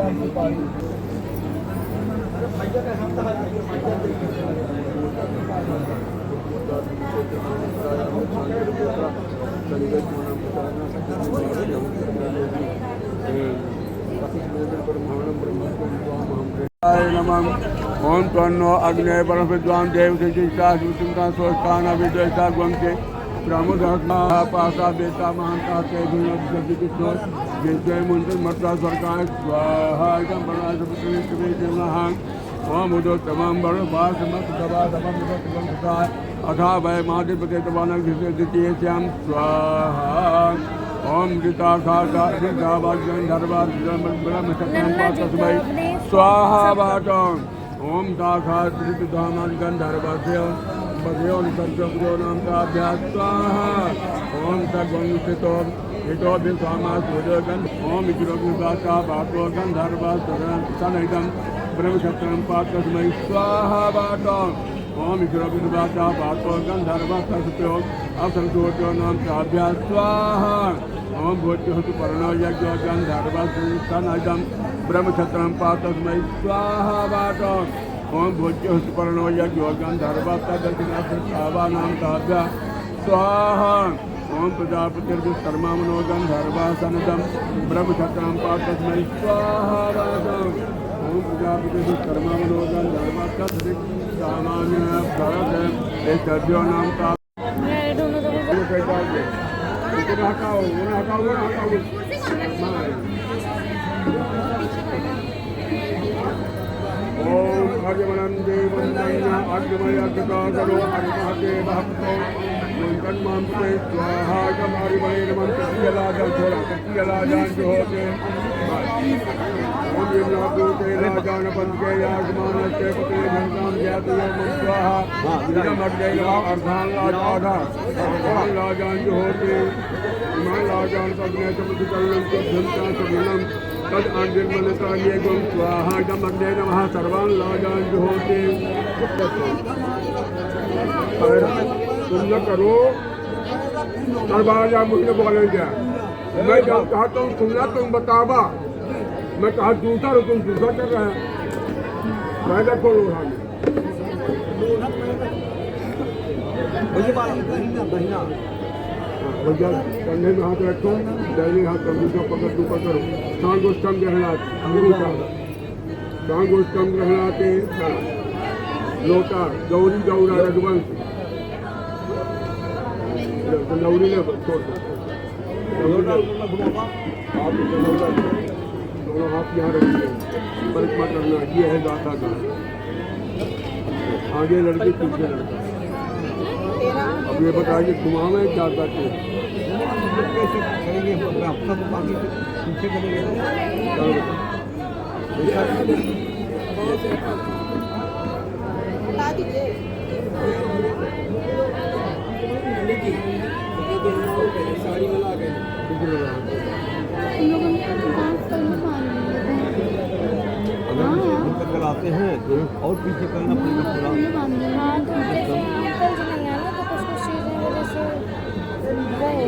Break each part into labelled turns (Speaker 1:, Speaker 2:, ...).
Speaker 1: ओम तन्नो अग्ने परम विद्वान देव चिंता सुचिंता सोस्थान विद्वेषा ग्वंके ब्रह्मदत्मा पासा बेता महांता के गुणज्ञ किशोर जय मंत्र मत्ता सरकार स्वाहा एकदम बड़ा सब महान ओम उदो तमाम बड़ बास मत दबा दबा मत गंगा अथा भय महादेव के तवानक द्वितीय श्याम स्वाहा ओम गीता खाता गंगा वाग्यं धर्वा ब्रह्म सत्यं पातस्मै स्वाहा वाटं ओम दाखा त्रिधामन गंधर्वस्य बध्यो निकर्षो नाम का अभ्यास स्वाहा ओम तद्वंशितो हितो विश्वामा सूर्यगन ओम इज्रोग्निवासा भागो गंधर्व सनैदं ब्रह्मक्षत्रं पातस्मै स्वाहा वाटं ओम इज्रोग्निवासा भागो गंधर्व सत्यो असंतोषो नाम का अभ्यास स्वाहा ओम भूत्युहतु पर्णो यज्ञो गंधर्व सनैदं ब्रह्मक्षत्रं पातस्मै स्वाहा वाटं ओम भूत्युहतु पर्णो यज्ञो गंधर्व तदक्षिणावानां ताभ्या स्वाहा ओम प्रजापतिर्विकर्मामनो गंधर्वा सनदं ब्रह्मक्षत्रं पातस्मै स्वाहा वाटं ओम प्रजापतिर्विकर्मामनो गंधर्वा तदक्षिणावानां ताभ्या नाम ता ओम अग्निमनं देवं नैना अग्निमय कृतागरो अग्निमहते भक्तो मुंकन्मांते स्वाहा कमारि बलेन मंत्रलाजं थोड़ा कटियलाजं जो होते ओम यमनाभूते राजान पंचे याजमानस्य पते घंटां ज्ञातो स्वाहा इदं अग्नेय अर्धां लाजा राजान जो होते इमान राजान पग्ने समुद्रकल्लं घंटां सुगुणं तद आंजन्मनताये गं स्वाहा इदं अग्ने नमः सर्वान् लाजान जो होते तुम न करो दरबार मुझे बोलेंगे मैं जब कहता हूँ सुनना तुम बतावा मैं कहा दूसरा तुम दूसरा कर रहे हैं मैं देखो भैया कंधे में हाथ रखो दैनिक हाथ कंधे पकड़ तू पकड़ो सांगोष्ठम ग्रहणात सांगोष्ठम ग्रहणाते लोटा गौरी गौरा रघुवंश लौरी ने छोड़ दोनों हाथ यहाँ रखिए परिक्रमा करना ये है गाथा का आगे लड़के पीछे लड़का अब ये बताइए घुमावे क्या करते कैसे करेंगे पीछे साड़ी मिला गए अगर कराते हैं तो और पीछे करना पड़ेगा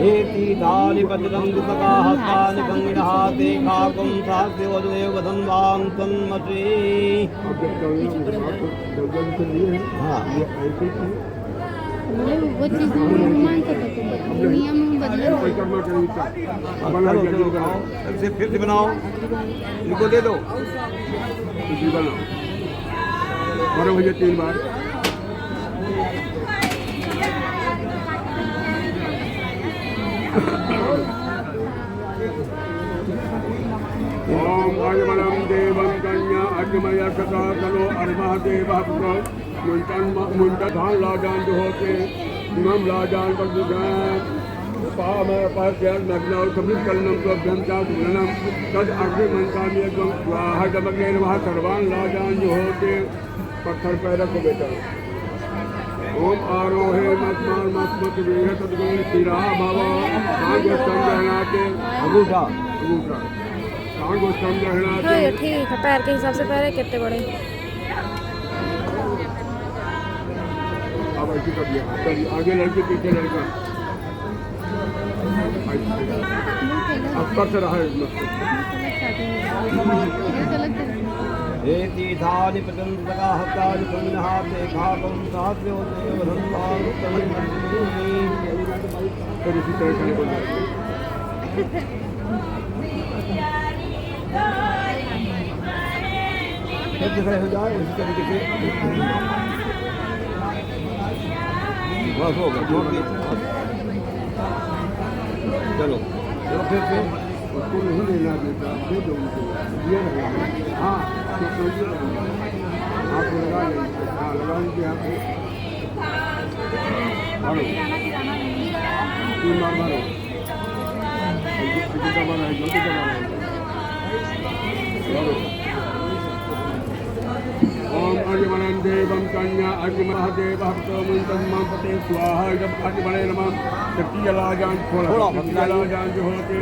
Speaker 1: एति दानि पतितं दुपका हस्तानि गंगिरहाते खाकं सास्य वधुदेव धन्वां तन्मते हाँ ये ऐसे वो चीज़ मान सकते हैं नियम बदलो फिर से बनाओ इनको दे दो इसी बनाओ और मुझे 3 बार ओम अग्निमलं देवं कन्या अग्निमय कथा कलो अर्महदेव भक्तो मुंडधान लाजान जो होते इमं लाजान पगुजान पाम पास्यान नग्नौ समिकलनं स्वभ्यंता सुननं तद अग्निमंताम्य गं स्वाहा दमग्ने नमः सर्वान् लाजान जो होते पत्थर पैर रखो बेटा ओम आरोहे मस्मान मस्मत वीर तद्गुण स्थिरा भव सांगोष्ठम ग्रहणाते अगूठा सांगोष्ठम ग्रहणाते
Speaker 2: ठीक है पैर के हिसाब से पैर है कितने बड़े
Speaker 1: अब ऐसे कर दिया आगे लड़के पीछे लड़का स्पर्श रहा है
Speaker 3: हे तीर्थानि प्रचंडका हस्तानि पुण्यः देखाकं सहस्रयोदेव धन्वानुत्तमं
Speaker 1: फिर इसी तरह से निकल जाए।
Speaker 3: फिर जैसे हो जाए उसी तरीके से बस हो गया छोड़ दे चलो चलो फिर
Speaker 1: उसको नहीं लेना देता दे दो उनको ये रहेगा। हाँ तो ये रहेगा आप लगा लेंगे। हाँ लगा लीजिए आप मारो 3 बार मारो जल्दी दबा रहे जल्दी दबा रहे मारो। ओम अग्निमणं देवं कन्या अग्निमहादेव भक्तो मुंतम्मा पते स्वाहा जब अग्निमणे नमः शक्ति जलाजान थोड़ा जलाजान जो होते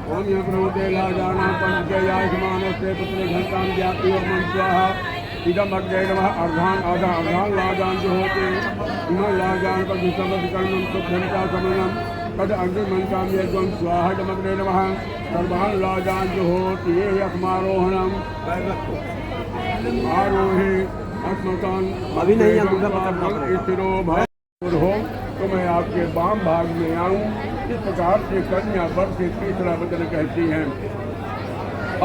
Speaker 1: ओम यह प्रभुते लाजाना पंचयायमानस्य पुत्र घंटां ज्ञाति और मन स्वाहा इदम अग्ने नमः अर्धान आधा अर्धान लाजान जो होते इमं लाजान पर विसर्जकर्मं सुघंटा समनम तद अग्निमंतां यज्ञं स्वाहा इदम अग्ने नमः सर्वान् लाजान जो होती है अस्मारोहणम आरोहे अस्मतान
Speaker 3: अभी नहीं है दूसरा पकड़ना पड़ेगा।
Speaker 1: स्थिरो भव हो तो मैं आपके वाम भाग में आऊं। इस प्रकार से कन्या वर से तीसरा वचन कहती हैं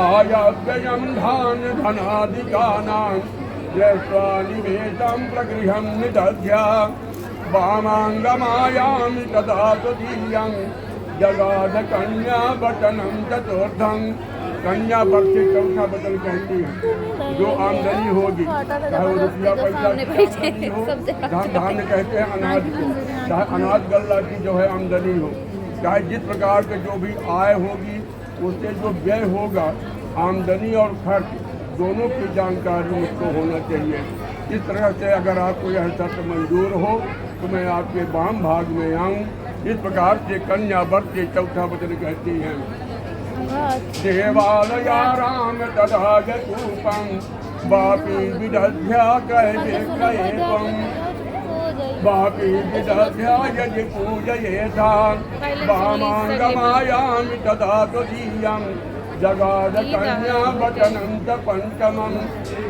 Speaker 1: आयाव्ययं धान्य धनादिकानां दृष्ट्वा निवेशं प्रगृहं निदध्या वामाङ्गमायामि तदा त्वदीयं जगाद कन्या वचनं चतुर्थं। कन्या पर से चौथा वचन कहती है जो आमदनी होगी चाहे वो रुपया पैसा हो धान्य कहते हैं अनाज को चाहे अनाज गल्ला की जो है आमदनी हो चाहे जिस प्रकार के जो भी आय होगी उससे जो व्यय होगा आमदनी और खर्च दोनों की जानकारी उसको होना चाहिए। इस तरह से अगर आपको यह शर्त मंजूर हो तो मैं आपके वाम भाग में आऊँ। इस प्रकार से कन्या वर से चौथा वचन कहती हैं देवालया राम तदा जूपं वापी विदध्या कैवेकं वापी विदध्या यदि पूजयेथा वामाङ्गमायामि तदा त्वदीयं जगाद कन्या वचनं च पंचमं।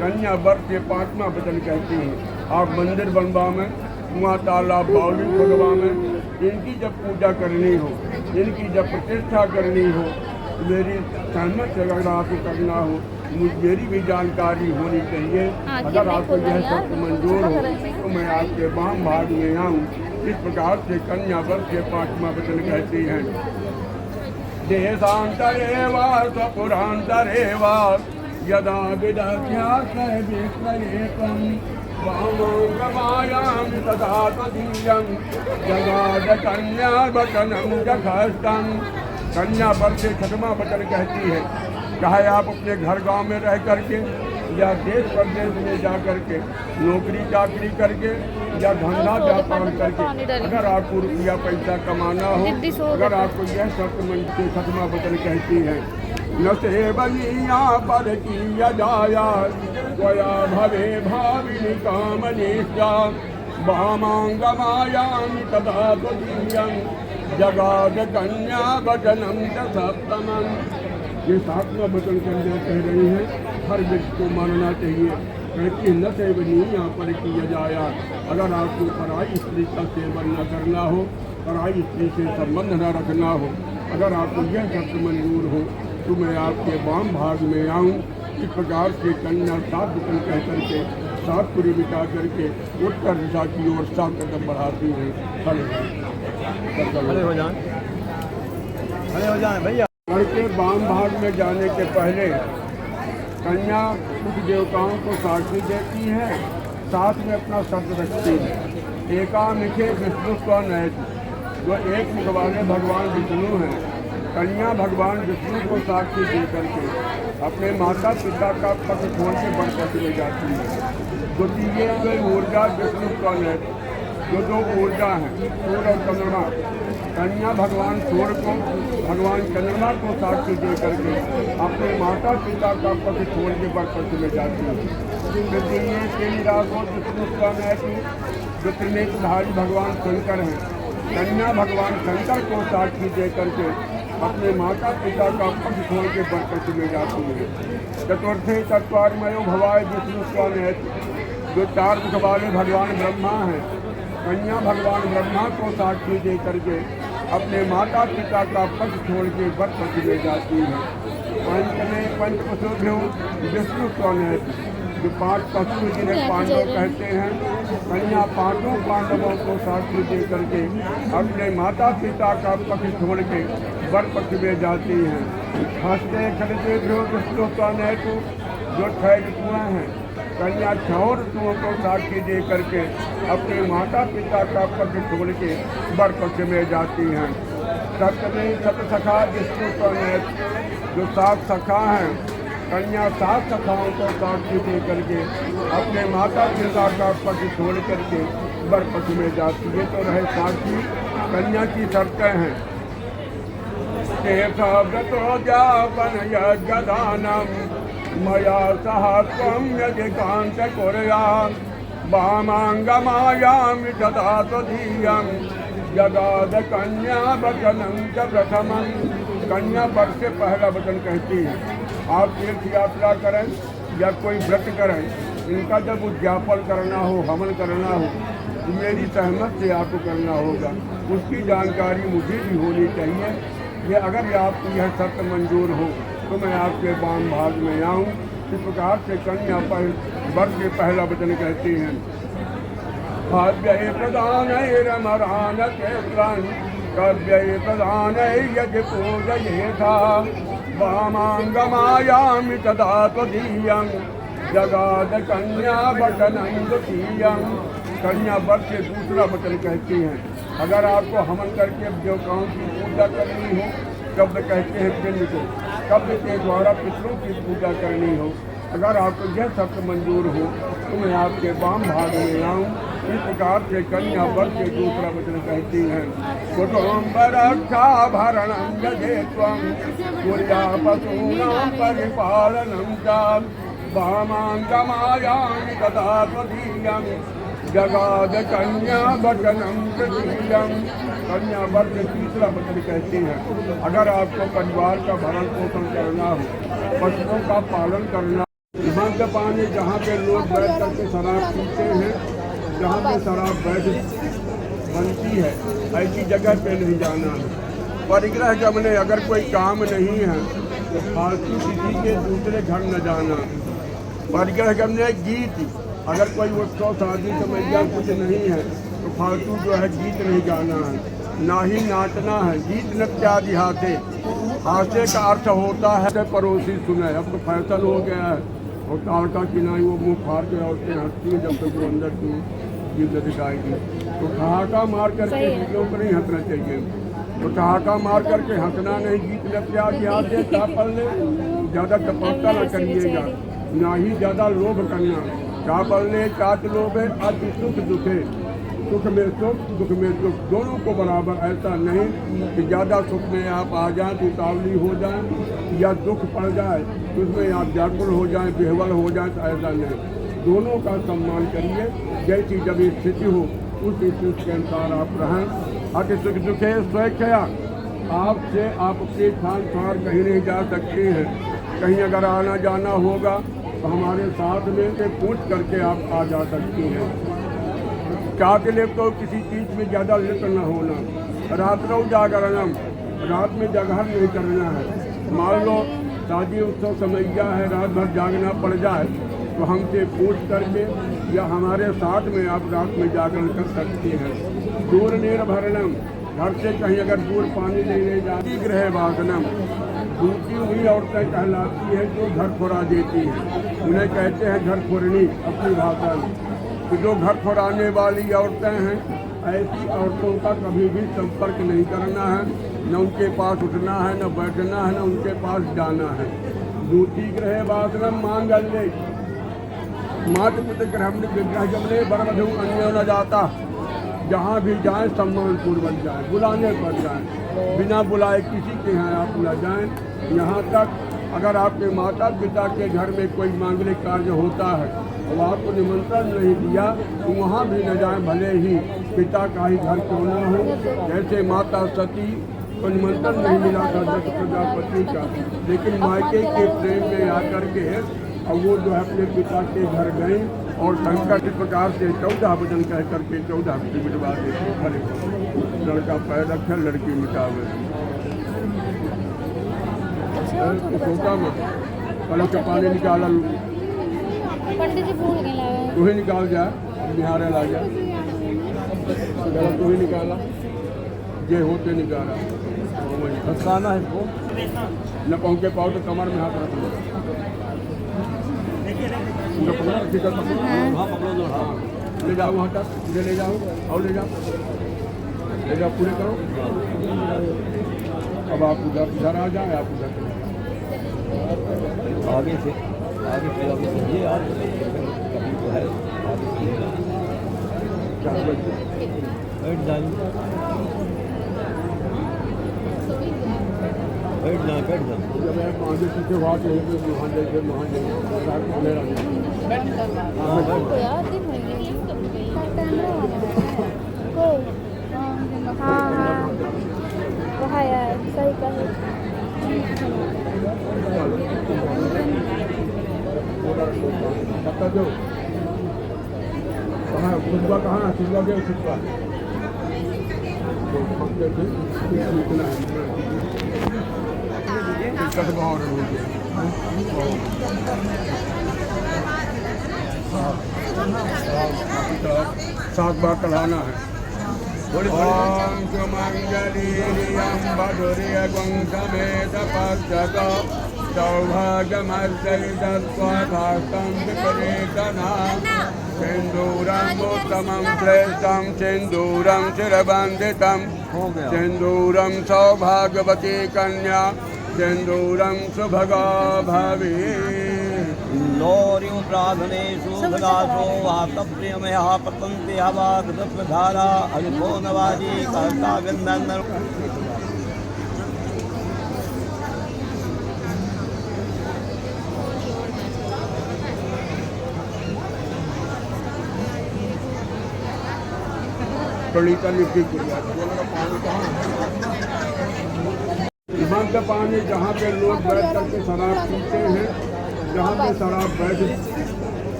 Speaker 1: कन्या वर से पांचवा वचन कहती हैं आप मंदिर बनवा में कुआं तालाब बावली खुदवा में इनकी जब पूजा करनी हो इनकी जब प्रतिष्ठा करनी हो मेरी सहमत से अगर आपको करना हो मेरी भी जानकारी होनी चाहिए। अगर आपको यह शर्त मंजूर हो तो मैं आपके वाम भाग में आऊँ। इस प्रकार से कन्या वर से पांचवा वचन कहती हैं देशांतरे वा स्वपुरांतरे वा यदा विदध्या कैवेकं वामाङ्गमायामि तदा त्वदीयं जगाद कन्या वचनं जघस्तं। कन्या पर से छठवां वचन कहती है चाहे आप अपने घर गांव में रह करके या देश प्रदेश में जा करके नौकरी चाकरी करके या धंधा व्यापार करके अगर आपको रुपया पैसा कमाना हो अगर आपको यह शर्त से छठवां वचन कहती है न सेवनीया पर की यजाया त्वया भवे भाविनी कामनीष्टा वामाङ्गमायामि तदा त्वदीयं जगाद कन्या वचनं च सप्तमं। ये सातवां वचन कन्या कह रही है हर व्यक्ति को मानना चाहिए कि न सेवनीया पर की यजाया अगर आपको पराई स्त्री का सेवन न करना हो पराई स्त्री से संबंध न रखना हो अगर आपको यह शर्त मंजूर हो तो मैं आपके वाम भाग में आऊँ। इस प्रकार से कन्या 7 वचन कह करके 7 पूरी बिता करके उत्तर दिशा की ओर 7 कदम बढ़ाती है।
Speaker 3: खड़े हो जाएं भैया।
Speaker 1: घर के वाम भाग में जाने के पहले कन्या कुछ देवताओं को साक्षी देती है साथ में अपना शब्द रखती है एकामिखे विष्णु स्वनयत जो एक मुख वाले भगवान विष्णु हैं। कन्या भगवान विष्णु को साक्षी दे करके अपने माता पिता का पक्ष छोड़ के वन पक्ष में जाती है। द्वितीय जो ऊर्जा विष्णु स्वनयत जो 2 ऊर्जा हैं सूर्य और चंद्रमा कन्या भगवान सूर्य को भगवान चंद्रमा को साक्षी दे करके अपने माता पिता का पक्ष छोड़ के वन पक्ष में जाती है। तृतीय 3 रागों विष्णु स्वनयत जो त्रिनेत्रधारी भगवान शंकर हैं कन्या भगवान शंकर को साक्षी दे करके अपने माता पिता का पक्ष छोड़ के वर पर चले जाती है। चतुर्थे चत्वारमयो भवाय विष्णु स्वामेत, जो 4 मुख वाले भगवान ब्रह्मा हैं, कन्या भगवान ब्रह्मा को साक्षी दे करके अपने माता पिता का पक्ष छोड़ के वर पर चले जाती है। पंचमे पंचपशुभ्यो विष्णु स्वामेत, जो 5 पशु जिन्हें पांडव कहते हैं, कन्या 5 पांडवों को साक्षी दे करके अपने माता पिता का पक्ष छोड़ के वर पक्ष में जाती हैं। हंसते खड़ते विष्णु स्वामेत, जो 6 ऋतुएं हैं, कन्या 6 ऋतुओं को साक्षी दे करके अपने माता पिता का पक्ष छोड़ के वर पक्ष में जाती हैं। सप्तमी सप्तसखा विष्णु स्वामेत, जो 7 सखा हैं, कन्या 7 सखाओं को साक्षी दे करके अपने माता पिता का पक्ष छोड़ करके वर पक्ष में जाती है। तो रहे साक्षी, कन्या की शर्तें हैं। व्रतो जापन यज्ञदानम मया सह त्वं यदिकांत कुर्यात्, वामांगमायामि तथा त्वदीयं जगाद कन्या वचनं च प्रथमं। कन्या वर से पहला वचन कहती है, आप तीर्थ यात्रा करें या कोई व्रत करें, इनका जब उद्यापन करना हो, हवन करना हो, तो मेरी सहमत से आपको करना होगा। उसकी जानकारी मुझे भी होनी चाहिए। ये अगर आपको यह शर्त मंजूर हो तो मैं आपके वाम भाग में आऊँ। इस प्रकार से कन्या पर वर से पहला वचन कहती हैं। भाव्य प्रदान रमरान कव्य प्रदान यज पूजयेथा, वामांगमायामि तदा त्वदीयं जगाद कन्या वचनं द्वितीयं। कन्या वर से दूसरा वचन कहती हैं। अगर आपको हवन करके देवताओं की पूजा करनी हो, शब्द कहते हैं पिंड को, शब्द के द्वारा पितरों की पूजा करनी हो, अगर आपको यह शब्द मंजूर हो तो मैं आपके वाम भाग में आऊँ। इस प्रकार से कन्या वर से दूसरा वचन कहती हैं। कुटुम्बरक्षाभरणं यदे त्वं कुर्या पशूनां परिपालनं च, वामांगमायामि तथा त्वदीयं जगाद कन्या वचनं तृतीयं। कन्या वर से तीसरा वचन कहती हैं। अगर आपको परिवार का भरण पोषण करना हो, पशुओं का पालन करना, मद्यपानी जहाँ पे लोग बैठ करके शराब पीते हैं, जहाँ पे शराब बनती है, ऐसी जगह पे नहीं जाना है। परिग्रह गमने, अगर कोई काम नहीं है तो फालतू किसी के दूसरे घर न जाना। परिग्रह गमने गीत, अगर कोई उत्सव शादी समैया कुछ नहीं है तो फालतू जो है गीत नहीं गाना है, ना ही नाचना है। गीत नृत्यादि हाथे, हाथे का अर्थ होता है पड़ोसी सुने। अब तो फैशन हो गया है, और ताड़का किनाई वो मुँह फाड़ के औरतें हंसती हैं, जब तक वो अंदर की गीत दिखाएगी। तो ठहाका मार करके गीतों पर नहीं हंसना चाहिए। तो ठहाका मार करके हंसना नहीं। गीत नृत्यादि हाथे चापल ने ज़्यादा तपस्या न करिएगा, ना ही ज़्यादा लोभ करना। चापल ने चाट लोभे अति सुख दुखे, सुख में सुख दुख में दुख, दोनों को बराबर। ऐसा नहीं कि ज़्यादा सुख में आप आ जाएं तो उतावली हो जाएं, या दुख पड़ जाए तो उसमें आप व्याकुल हो जाएं, बेहवल हो जाएं, तो ऐसा नहीं। दोनों का सम्मान करिए। जैसी जब स्थिति हो उस स्थिति के अनुसार आप रहें। अति सुख दुखे स्वेच्छया, आपसे आप अपने स्थान पार कहीं नहीं जा सकते हैं। कहीं अगर आना जाना होगा तो हमारे साथ में से पूछ करके आप आ जा सकती हैं। क्या के लिए तो किसी चीज़ में ज़्यादा लिप्त न होना। रात्रों जागरणम, रात में जागरण नहीं करना है। मान लो शादी उत्सव समैया है, रात भर जागना पड़ जाए तो हमसे पूछ करके या हमारे साथ में आप रात में जागरण कर सकते हैं। दूर निर्भरणम, घर से कहीं अगर दूर पानी लेने जाती, गृह वासनम, दूसरी हुई औरतें कहलाती हैं जो घर खुरा देती हैं, उन्हें कहते हैं घर खुरनी अपनी भाषा में। तो जो घर खुराने वाली औरतें हैं, ऐसी औरतों का कभी भी संपर्क नहीं करना है, न उनके पास उठना है, न बैठना है, न उनके पास जाना है। दूसरी गृह वासनम मांगल्य, मातृ पितृ विग्रह जमने बरमधु अन्य न जाता। जहाँ भी जाएं सम्मान पूर्वक जाएं, बुलाने पर जाएं, बिना बुलाए किसी के यहाँ आप न जाएं। यहाँ तक अगर आपके माता पिता के घर में कोई मांगलिक कार्य होता है और आपको निमंत्रण नहीं दिया तो वहाँ भी न जाएं, भले ही पिता का ही घर क्यों न हो। जैसे माता सती को निमंत्रण नहीं मिला था दक्ष प्रजापति का, लेकिन मायके के प्रेम में आकर के और वो जो है अपने पिता के घर गए और संकट इस प्रकार से 14 वचन कह करके 14 वचन मिटवा देते। भले लड़का पैर रखे लड़की मिटावे। सोचा मत, पहले से पानी निकाला
Speaker 2: पंडित जी भूल गए लावे।
Speaker 1: तू ही निकाल जा, बिहार ला जा, तू ही निकाला, ये होते निकाला।
Speaker 3: फंसाना है इसको,
Speaker 1: न पहुँचे पाओ तो कमर में हाथ रख लो। हाँ,
Speaker 3: पकड़ो दो। हाँ,
Speaker 1: ले जाओ वहाँ तक, इधर ले जाओ और ले जाओ पूरे करो। अब आप उधर आ जाए, आप उधर
Speaker 3: आगे से ये यार कभी तो है आगे से बैठ जाए
Speaker 1: जब आगे पीछे हुआ तो वहाँ जाइए
Speaker 2: हाँ वहाँ यार सही कहे।
Speaker 1: जो कहाँ खुदबा कहाँ है, खुदबा गए खुदबा बहुत हो गया। सात बार चढ़ाना है। ओम सुमंगलीरियं वधुर्यगुं समेत पश्यत सौभाग्यमर्चयितस्वभास्तं विपरीतना सिन्दूरं उत्तमं श्रेष्ठं सिन्दूरं शिरबन्धितं सिन्दूरं सौभाग्यवती कन्या सिन्दूरं सुभगा भवेत्।
Speaker 3: लौर्यों प्रार्थनेषु सदासो वातप्रियमयः पतन्ति हवागतप्रधारा अल्पो नवाजी कर्ता गन्धर्व।
Speaker 1: मंद पानी जहाँ पे लोग बैठ करके शराब पीते हैं, जहाँ पे शराब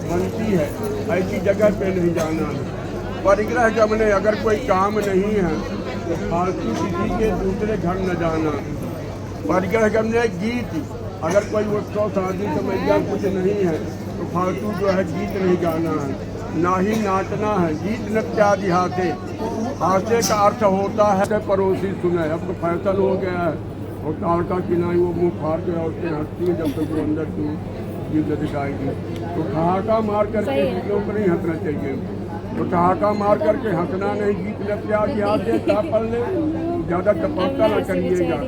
Speaker 1: बनती है, ऐसी जगह पे नहीं जाना है। परिग्रह गमने अगर कोई काम नहीं है तो फालतू किसी के दूसरे घर न जाना। परिग्रह गमने गीत, अगर कोई उत्सव शादी समैया कुछ नहीं है तो फालतू जो है गीत नहीं गाना है, ना ही नाचना है। गीत नृत्यादि हाथे, हाथे का अर्थ होता है पड़ोसी सुने। अब तो फैशन हो गया है और ताड़ का किनाई वो मुँह फाड़ के औरतें हंसती हैं जब तक वो अंदर तू गीत दिखाएगी। तो ठहाका मार करके गीतों को नहीं हंसना चाहिए। तो ठहाका मार करके हंसना नहीं। गीत नृत्यादि हाथे चा पल ले, ज़्यादा तपस्या न करिएगा,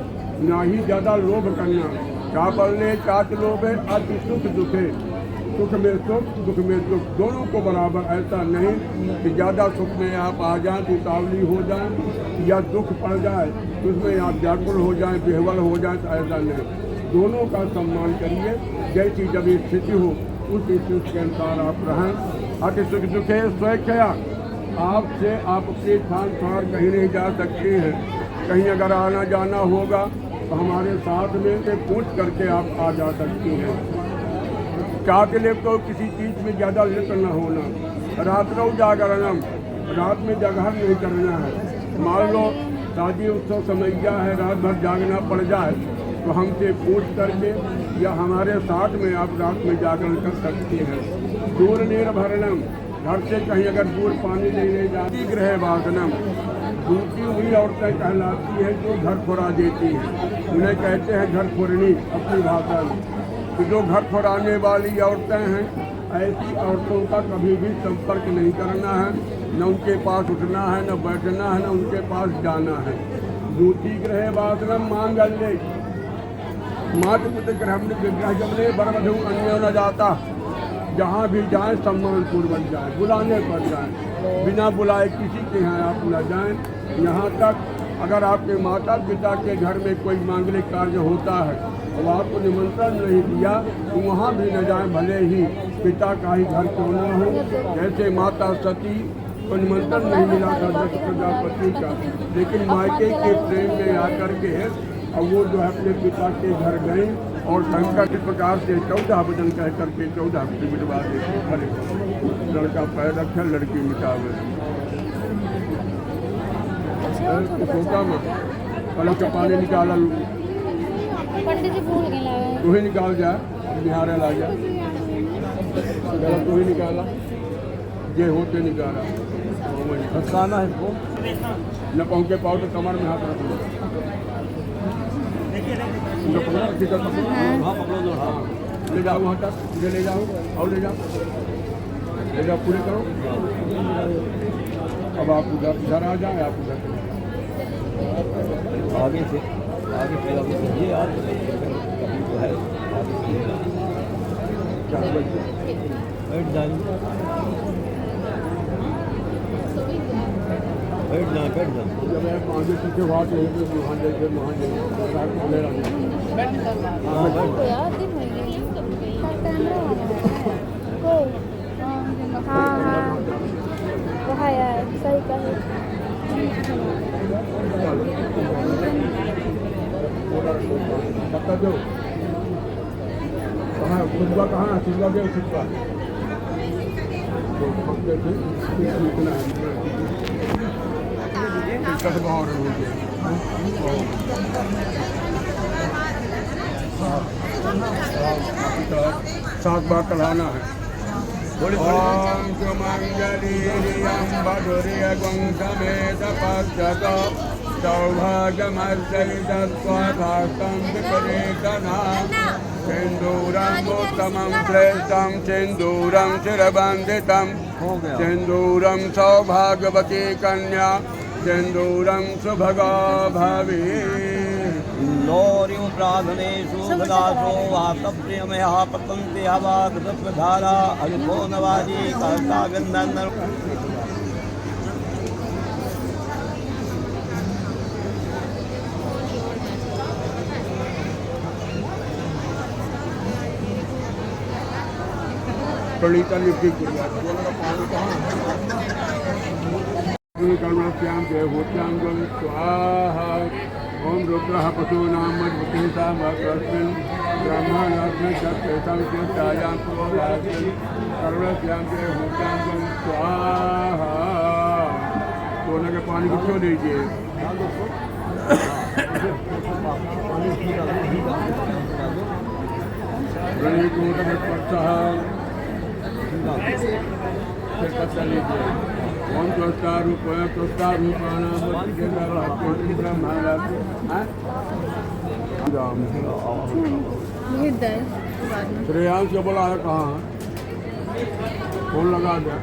Speaker 1: ना ही ज़्यादा लोभ करना। चा पल ले चाच लोभे अति सुख दुखे, सुख में सुख दुख में दुख, दोनों को बराबर। ऐसा नहीं कि ज़्यादा सुख में आप आ जाएं तो उतावली हो जाएं, या दुख पड़ जाए तो उसमें आप व्याकुल हो जाएं, बेहवल हो जाएं, तो ऐसा नहीं। दोनों का सम्मान करिए। जैसी जब स्थिति हो उस स्थिति के अनुसार आप रहें। अति सुख दुखे स्वेच्छया, आपसे आप अपने स्थान पर कहीं नहीं जा सकते हैं। कहीं अगर आना जाना होगा तो हमारे साथ में से पूछ करके आप आ जा सकती हैं। क्या के लिए तो किसी चीज़ में ज़्यादा लिप्त न होना। रात्रो जागरणम, रात में जागरण नहीं करना है। मान लो शादी उत्सव समैया है, रात भर जागना पड़ जाए तो हमसे पूछ करके या हमारे साथ में आप रात में जागरण कर सकते हैं। दूर निर्भरणम, घर से कहीं अगर दूर पानी लेने जाती गृह वासनम, दूसरी हुई औरतें कहलाती हैं जो घर फोड़ा देती हैं, उन्हें कहते हैं घर फोड़नी अपनी भाषा में। तो जो घर फोड़ाने वाली औरतें हैं ऐसी औरतों का कभी भी संपर्क नहीं करना है, न उनके पास उठना है, न बैठना है, न उनके पास जाना है। दूसरी गृह वासनम मांगल्य, मातृ पितृ गृह गमने बरवधु अन्य न जाता। जहाँ भी जाएं सम्मान पूर्वक जाएं, बुलाने पर जाएं, बिना बुलाए किसी के यहाँ आप न जाएं। यहाँ तक अगर आपके माता पिता के घर में कोई मांगलिक कार्य होता है और आपको निमंत्रण नहीं दिया तो वहाँ भी न जाए, भले ही पिता का ही घर क्यों न हो। जैसे माता सती को निमंत्रण नहीं मिला था दक्ष प्रजापति का, लेकिन मायके के प्रेम में आकर के अब वो जो है अपने पिता के घर गए और शंकर के प्रकार से 14 वचन कह करके 14 को मिटवा देते। अरे लड़का पैर रखे, लड़की मिटावे। सोचा में कल का पानी निकाला,
Speaker 2: पंडित जी भूल गए लाए।
Speaker 1: तू ही निकाल जा, निहारे ला जा, तू ही निकाला, ये होते निकाला।
Speaker 3: फंसाना है इसको,
Speaker 1: न पहुँचे पाओ तो कमर में हाथ रख लो,
Speaker 3: हाँ पकड़ो दो, हाँ
Speaker 1: ले जाओ वहाँ तक, इधर ले जाओ और ले जाओ पूरी करो। अब आप उधर आ जाए, आप उधर
Speaker 3: आगे से ये यार कभी तो है बैठ जाए, बैठ जाए।
Speaker 1: जब आप आगे पीछे वहाँ से वहाँ जाइए, वहाँ जाइए।
Speaker 2: हाँ हाँ वहाँ यार सही कहे।
Speaker 1: बता दो कहाँ खुदवा, कहाँ खुदवा गए, खुदवा सात बार चढ़ाना है। ओम सुमंगलीरियं वधुर्यगुं समेत पश्यत सौभाग्यमर्चयितस्वभास्तं विपरीतना सिन्दूरं उत्तमं श्रेष्ठं सिन्दूरं शिरबन्धितं सिन्दूरं सौभाग्यवती कन्या सिन्दूरं सुभगा भवेत्।
Speaker 3: नौर्यो प्राधनेषु सदासो वातप्रियमयः पतन्ति हवा कृतप्रधारा अल्पो नवाजी कर्ता गन्धर्व।
Speaker 1: प्रणीता लिपि पानी कहाँ कर्मश्याम देवभूत्यां स्वाहा। ओम रुद्रः पशूनां मजबूतीसामस्मिन् ब्रह्मणास्मिन् सत्येतां चेष्टायां पुरोधास्मिन् कर्मश्यां देवभूत्यां स्वाहा। सोने के पानी को क्यों दीजिए? ओम श्रेयांश जो बोला है कहाँ फोन लगा दे।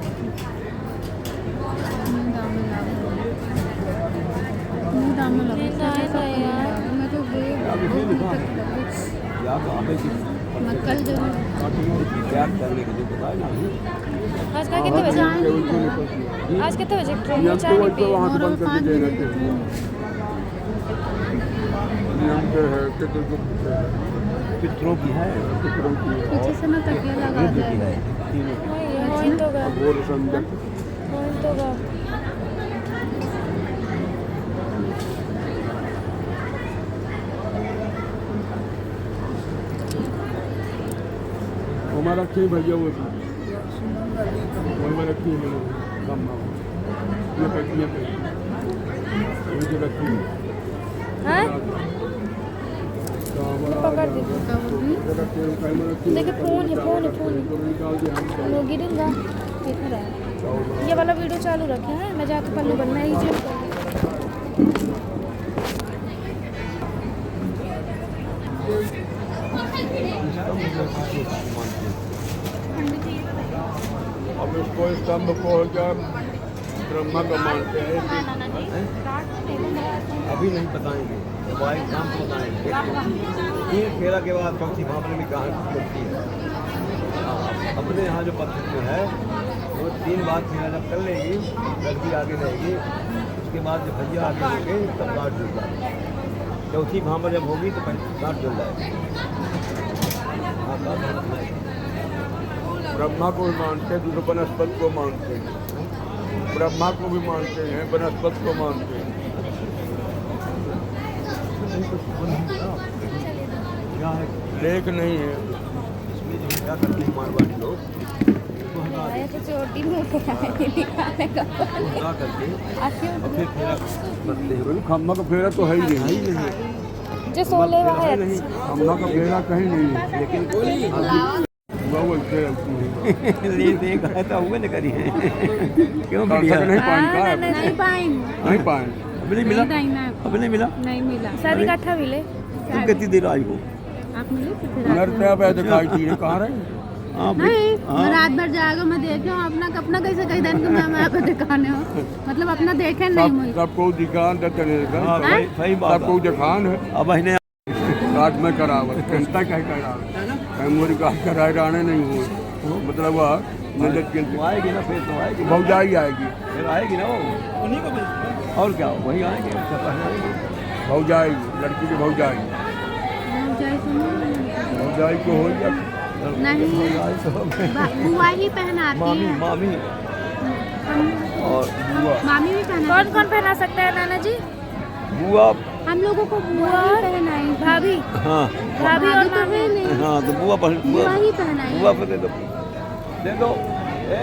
Speaker 2: कल जरूर
Speaker 3: करने के लिए बताए ना।
Speaker 2: आज का कितने बजे? आज कितने बजे ट्रेन में? 4 पे
Speaker 1: वहाँ से बंद करके देना नियम के है।
Speaker 3: पितरों की है,
Speaker 2: पीछे से ना तकिया लगा दे। वही तो गा,
Speaker 1: वो संजय
Speaker 2: वही तो गा।
Speaker 1: हमारा रखी भैया वो में रखी है कम ये रखी
Speaker 2: हाँ पकड़ दे। देखिए फोन है, फोन है, फोन वो गिरेगा। ये वाला वीडियो चालू रखे हैं, मैं जाके पल्लू बनना ही चाहिए।
Speaker 1: अब इसको स्तंभ को जब ब्रह्मा को मानते हैं
Speaker 3: अभी नहीं बताएंगे, मोबाइल काम को बताएंगे। ये फेरा के बाद कौन सी भावना में कहाँ बनती है। अपने यहाँ जो पद्धति है वो 3 बार फेरा जब कर लेगी, लड़की आगे रहेगी, उसके बाद जब भैया आगे होंगे तब बात जुड़ जाएगी। चौथी भांबर जब होगी तो गांठ जल जाएगी। हाँ, गांठ जलना है।
Speaker 1: ब्रह्मा को भी मानते हैं, दूसरे वनस्पति को मानते हैं। ब्रह्मा को भी मानते हैं, वनस्पति को मानते हैं।
Speaker 3: क्या है
Speaker 1: लेख नहीं है।
Speaker 3: इसमें जो क्या करते हैं मारवाड़ी लोग, इसको हटा
Speaker 2: आया तो चोटी मुंह पे आए निकाले का
Speaker 3: हटा करके और फिर फेरा करते हैं।
Speaker 1: बोले खम्मा का फेरा तो है ही नहीं।
Speaker 3: ही नहीं,
Speaker 2: जो सोले हुआ है
Speaker 3: नहीं,
Speaker 1: खम्मा का फेरा कहीं नहीं है।
Speaker 3: लेकिन
Speaker 1: वो बोलते हैं
Speaker 3: ले देगा है तो हुए न करी है। क्यों
Speaker 1: नहीं
Speaker 3: मिलिया?
Speaker 1: पान का है।
Speaker 2: नहीं पाइन
Speaker 1: नहीं पान।
Speaker 3: अभी नहीं मिला, अभी नहीं मिला।
Speaker 2: नहीं मिला शादी इकट्ठा मिले
Speaker 3: तुम कितनी देर आई हो?
Speaker 2: आप मिले तो फिर
Speaker 1: नरते अब ऐसे खाई चीजें कहाँ रहे।
Speaker 3: हाँ भाई,
Speaker 2: नहीं
Speaker 3: हाँ।
Speaker 2: मैं रात भर जागा मैं देखे हूँ अपना कैसे कही दिन मैं यहाँ पे दिखाने हो मतलब अपना देखे नहीं मुझे
Speaker 1: सबको दिखान देते
Speaker 3: हाँ, सही बात
Speaker 1: सबको
Speaker 3: है।
Speaker 1: दिखान है।
Speaker 3: अब अहिने
Speaker 1: काट में करावत जनता कहीं करा मोरी काट कराए राणे नहीं हुए मतलब वह मदद के
Speaker 3: वो आएगी ना, फिर तो आएगी ना।
Speaker 1: भौजाई आएगी।
Speaker 3: फिर आएगी ना वो, उन्हीं को और क्या वही आएंगे, उससे पहले आएंगे।
Speaker 1: भौजाई लड़की की भौजाई भौजाई को हो गया।
Speaker 2: बुआ ही पहनाती
Speaker 3: मामी
Speaker 2: है
Speaker 3: मामी और बुआ,
Speaker 2: मामी भी पहना कौन कौन पहना सकता है नाना जी?
Speaker 3: बुआ,
Speaker 2: हम लोगों को बुआ ही पहनाई भाभी
Speaker 3: हाँ
Speaker 2: भाभी और मामी नहीं
Speaker 3: हाँ, तो बुआ
Speaker 2: बुआ ही पहनाई
Speaker 3: बुआ पे दे दो ए,